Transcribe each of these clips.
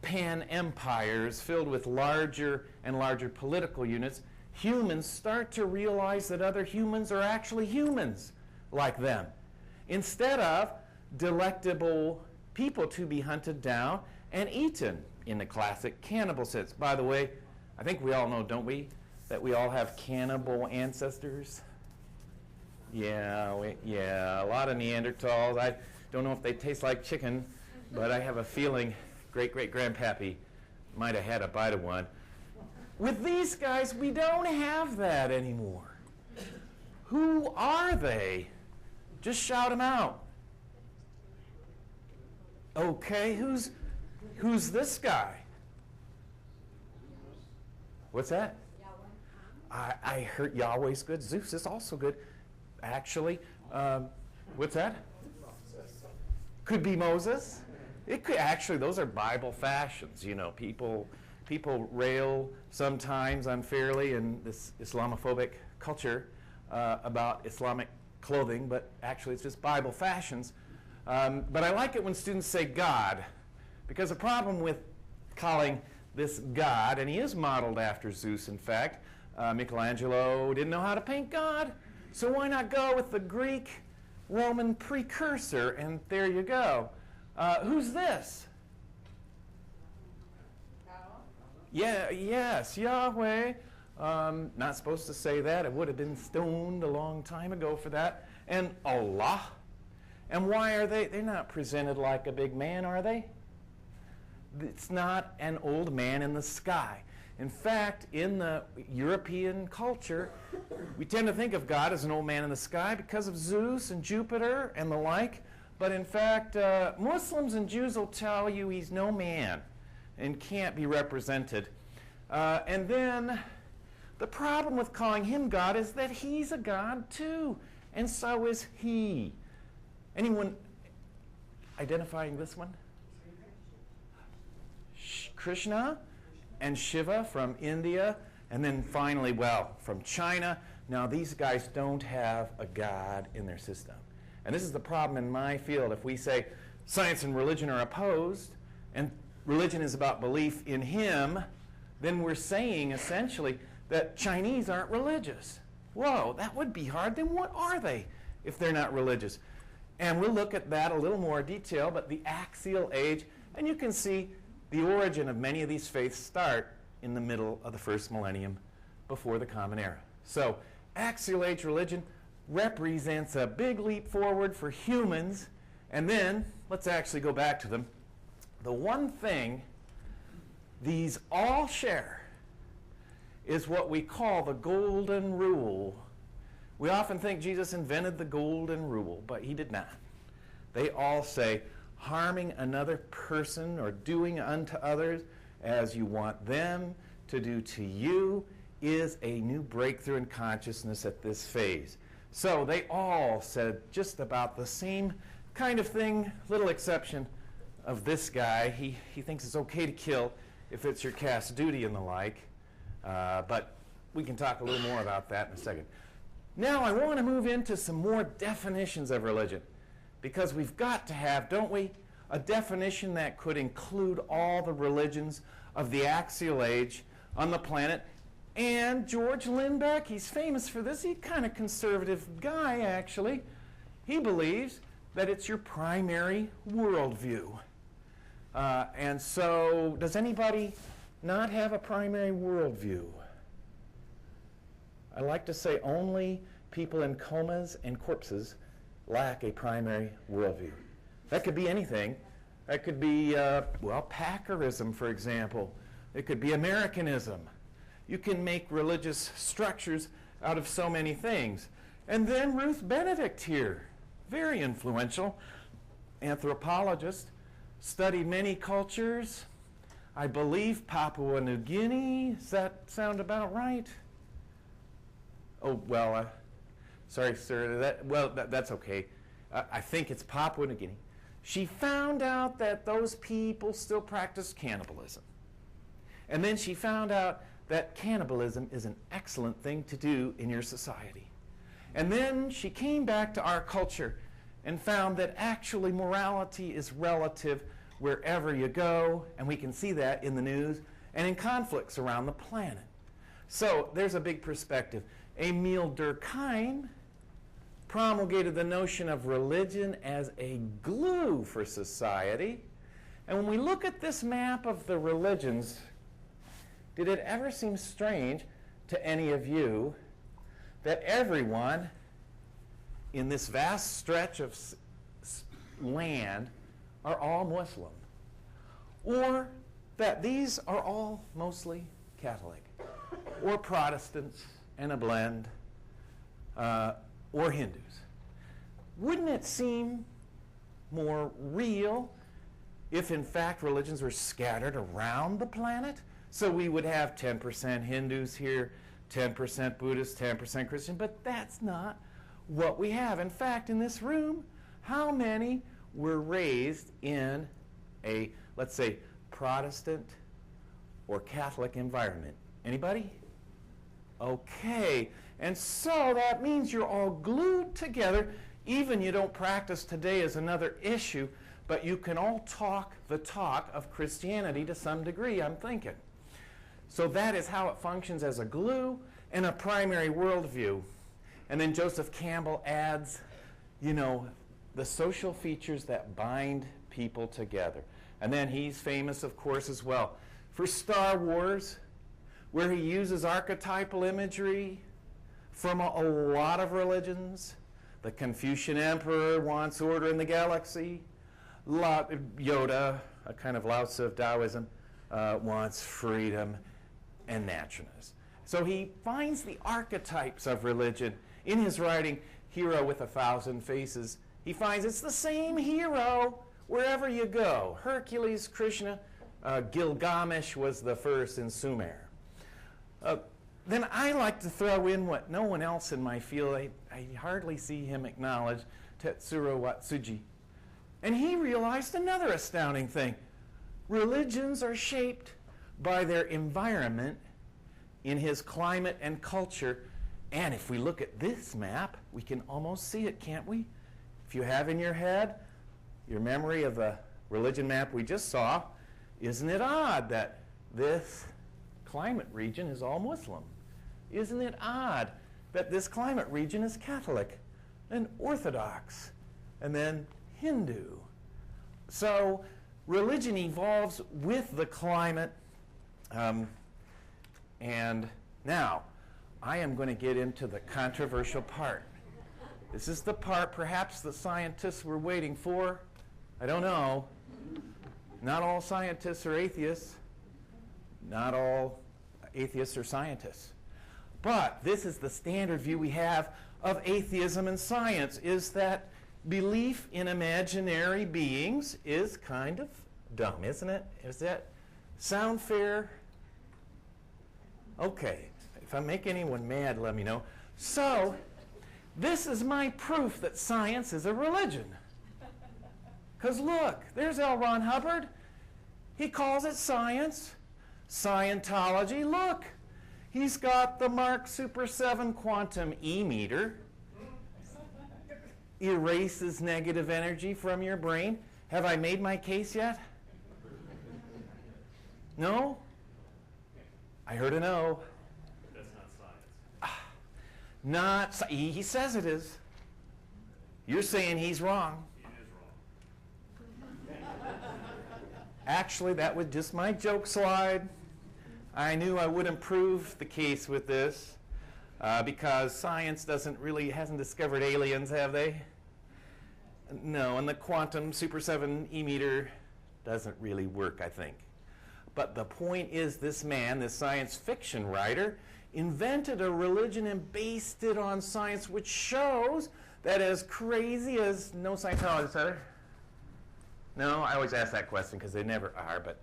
pan-empires filled with larger and larger political units, humans start to realize that other humans are actually humans like them, instead of delectable people to be hunted down and eaten in the classic cannibal sense. By the way, I think we all know, don't we, that we all have cannibal ancestors? Yeah, a lot of Neanderthals. I don't know if they taste like chicken, but I have a feeling great-great-grandpappy might have had a bite of one. With these guys, we don't have that anymore. Who are they? Just shout them out. Okay, who's this guy? What's that? I heard Yahweh's good. Zeus is also good. Actually, what's that? Could be Moses. It could actually. Those are Bible fashions. You know, people rail sometimes unfairly in this Islamophobic culture about Islamic clothing, but actually it's just Bible fashions. But I like it when students say God, because the problem with calling this God, and he is modeled after Zeus, in fact. Michelangelo didn't know how to paint God, so why not go with the Greek-Roman precursor, and there you go. Who's this? Yes, Yahweh. Not supposed to say that. It would have been stoned a long time ago for that. And Allah. And why are they? They're not presented like a big man, are they? It's not an old man in the sky. In fact, in the European culture, we tend to think of God as an old man in the sky because of Zeus and Jupiter and the like. But in fact, Muslims and Jews will tell you he's no man and can't be represented. And then the problem with calling him God is that he's a God too, and so is he. Anyone identifying this one? Krishna and Shiva from India, and then finally, well, from China. Now, these guys don't have a God in their system. And this is the problem in my field. If we say science and religion are opposed, and religion is about belief in him, then we're saying essentially that Chinese aren't religious. Whoa, that would be hard. Then what are they if they're not religious? And we'll look at that a little more detail, but the axial age, and you can see the origin of many of these faiths start in the middle of the first millennium before the Common Era. So axial age religion represents a big leap forward for humans, and then let's actually go back to them. The one thing these all share is what we call the golden rule. We often think Jesus invented the golden rule, but he did not. They all say, harming another person or doing unto others as you want them to do to you is a new breakthrough in consciousness at this phase. So they all said just about the same kind of thing, little exception of this guy. He thinks it's okay to kill if it's your caste duty and the like, but we can talk a little more about that in a second. Now I want to move into some more definitions of religion, because we've got to have, don't we, a definition that could include all the religions of the axial age on the planet. And George Lindbeck, he's famous for this. He's kind of conservative guy, actually. He believes that it's your primary worldview. And so, does anybody not have a primary worldview? I like to say only people in comas and corpses lack a primary worldview. That could be anything. That could be, Packerism, for example. It could be Americanism. You can make religious structures out of so many things. And then Ruth Benedict here, very influential anthropologist, studied many cultures. I believe Papua New Guinea. Does that sound about right? Oh, well, sorry, sir. That's okay. I think it's Papua New Guinea. She found out that those people still practice cannibalism. And then she found out that cannibalism is an excellent thing to do in your society. And then she came back to our culture and found that actually morality is relative wherever you go, and we can see that in the news and in conflicts around the planet. So there's a big perspective. Emil Durkheim promulgated the notion of religion as a glue for society. And when we look at this map of the religions, did it ever seem strange to any of you that everyone in this vast stretch of land are all Muslim? Or that these are all mostly Catholic, or Protestants and a blend, or Hindus? Wouldn't it seem more real if in fact religions were scattered around the planet? So we would have 10% Hindus here, 10% Buddhists, 10% Christian, but that's not what we have. In fact, in this room, how many were raised in a, let's say, Protestant or Catholic environment? Anybody? Okay. And so that means you're all glued together. Even you don't practice today is another issue, but you can all talk the talk of Christianity to some degree, I'm thinking. So that is how it functions as a glue and a primary worldview. And then Joseph Campbell adds, you know, the social features that bind people together. And then he's famous, of course, as well for Star Wars, where he uses archetypal imagery from a lot of religions. The Confucian emperor wants order in the galaxy. Yoda, a kind of Lao Tzu of Taoism, wants freedom and naturalness. So he finds the archetypes of religion in his writing, Hero with a Thousand Faces. He finds it's the same hero wherever you go. Hercules, Krishna, Gilgamesh was the first in Sumer. Then I like to throw in what no one else in my field, I hardly see him acknowledge, Tetsuro Watsuji. And he realized another astounding thing. Religions are shaped by their environment in his climate and culture. And if we look at this map, we can almost see it, can't we? If you have in your head your memory of the religion map we just saw, isn't it odd that this climate region is all Muslim? Isn't it odd that this climate region is Catholic and Orthodox and then Hindu? So religion evolves with the climate. And now I am going to get into the controversial part. This is the part perhaps the scientists were waiting for. I don't know. Not all scientists are atheists. Not all atheists are scientists. But this is the standard view we have of atheism and science, is that belief in imaginary beings is kind of dumb, isn't it? Does that sound fair? Okay. If I make anyone mad, let me know. So, this is my proof that science is a religion. Because look, there's L. Ron Hubbard. He calls it science. Scientology, look. He's got the Mark Super 7 quantum e-meter. Erases negative energy from your brain. Have I made my case yet? No? I heard a no. That's not science. He says it is. You're saying he's wrong. He is wrong. Actually, that was just my joke slide. I knew I wouldn't prove the case with this because science hasn't discovered aliens, have they? No, and the quantum Super 7 e-meter doesn't really work, I think. But the point is, this man, this science fiction writer, invented a religion and based it on science, which shows that as crazy as no Scientologists are. No, I always ask that question because they never are, but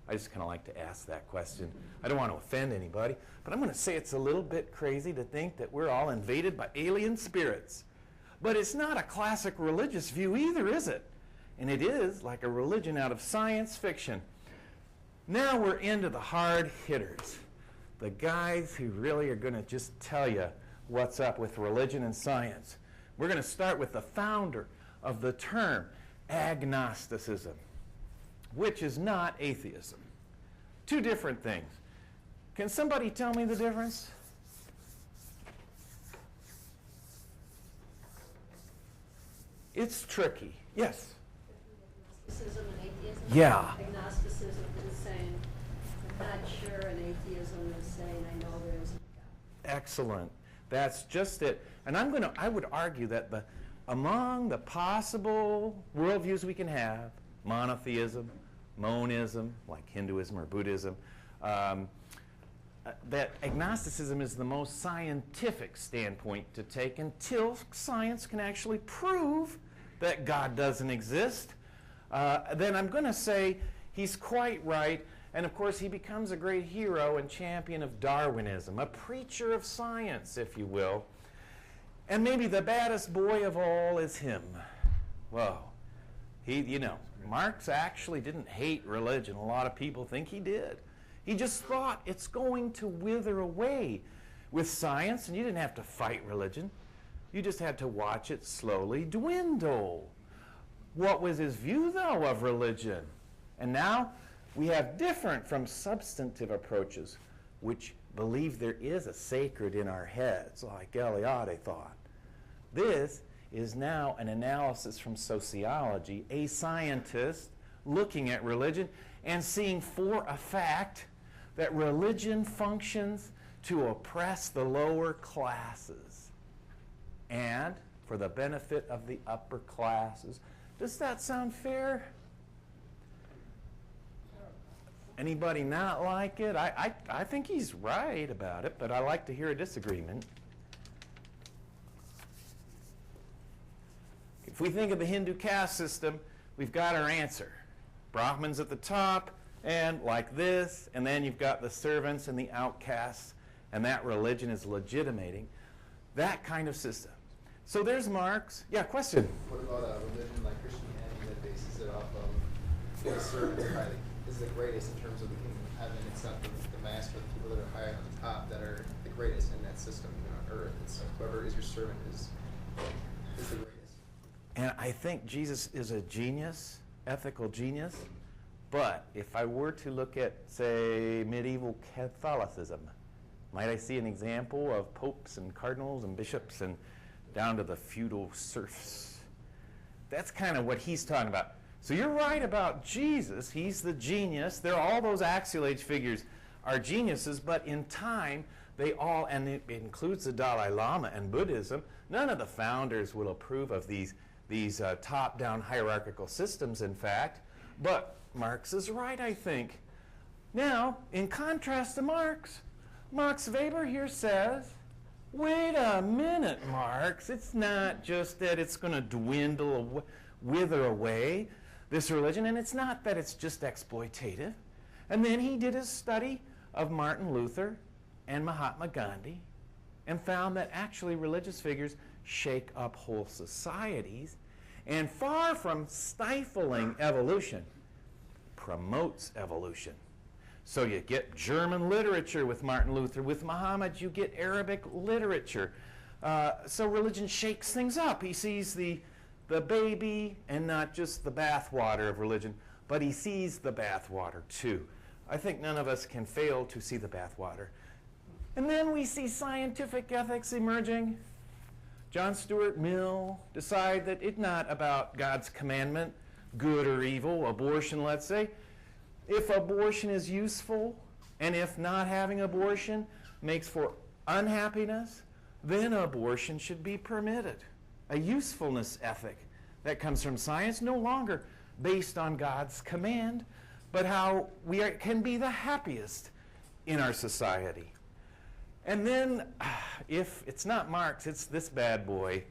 I just kind of like to ask that question. I don't want to offend anybody, but I'm going to say it's a little bit crazy to think that we're all invaded by alien spirits. But it's not a classic religious view either, is it? And it is like a religion out of science fiction. Now we're into the hard hitters, the guys who really are going to just tell you what's up with religion and science. We're going to start with the founder of the term agnosticism. which is not atheism. Two different things. Can somebody tell me the difference? It's tricky. Yes? Agnosticism and atheism? Yeah. Agnosticism is saying, I'm not sure, and atheism is saying, I know there isn't a God. Excellent. That's just it. And I would argue that among the possible worldviews we can have, monotheism, monism, like Hinduism or Buddhism, that agnosticism is the most scientific standpoint to take until science can actually prove that God doesn't exist. Then I'm going to say he's quite right. And of course, he becomes a great hero and champion of Darwinism, a preacher of science, if you will. And maybe the baddest boy of all is him. Whoa. Marx actually didn't hate religion. A lot of people think he did. He just thought it's going to wither away with science, and you didn't have to fight religion. You just had to watch it slowly dwindle. What was his view, though, of religion? And now we have different from substantive approaches, which believe there is a sacred in our heads, like Eliade thought. This is now an analysis from sociology, a scientist looking at religion and seeing for a fact that religion functions to oppress the lower classes and for the benefit of the upper classes. Does that sound fair? Anybody not like it? I think he's right about it, but I like to hear a disagreement. If we think of the Hindu caste system, we've got our answer. Brahmins at the top, and like this, and then you've got the servants and the outcasts, and that religion is legitimating that kind of system. So there's Marx. Yeah, question? What about a religion like Christianity that bases it off of the servants is the greatest in terms of the kingdom of heaven? It's not the mass, but the people that are high on the top that are the greatest in that system on earth. It's whoever is your servant is the greatest. And I think Jesus is a genius, ethical genius. But if I were to look at, say, medieval Catholicism, might I see an example of popes and cardinals and bishops and down to the feudal serfs? That's kind of what he's talking about. So you're right about Jesus. He's the genius. There are all those Axial Age figures are geniuses, but in time, they all, and it includes the Dalai Lama and Buddhism, none of the founders will approve of these top-down hierarchical systems, in fact. But Marx is right, I think. Now, in contrast to Marx, Max Weber here says, wait a minute, Marx. It's not just that it's going to dwindle, wither away, this religion, and it's not that it's just exploitative. And then he did his study of Martin Luther and Mahatma Gandhi and found that actually religious figures shake up whole societies, and far from stifling evolution, promotes evolution. So you get German literature with Martin Luther. With Muhammad, you get Arabic literature. So religion shakes things up. He sees the baby and not just the bathwater of religion, but he sees the bathwater too. I think none of us can fail to see the bathwater. And then we see scientific ethics emerging. John Stuart Mill decided that it's not about God's commandment, good or evil, abortion, let's say. If abortion is useful, and if not having abortion makes for unhappiness, then abortion should be permitted. A usefulness ethic that comes from science, no longer based on God's command, but how we can be the happiest in our society. And then, if it's not Marx, it's this bad boy,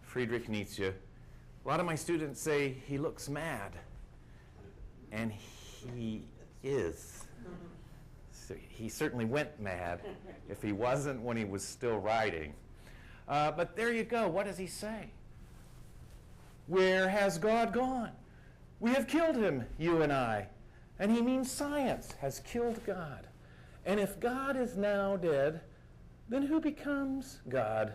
Friedrich Nietzsche. A lot of my students say he looks mad, and he is. So he certainly went mad if he wasn't when he was still writing. But there you go. What does he say? Where has God gone? We have killed him, you and I. And he means science has killed God. And if God is now dead, then who becomes God?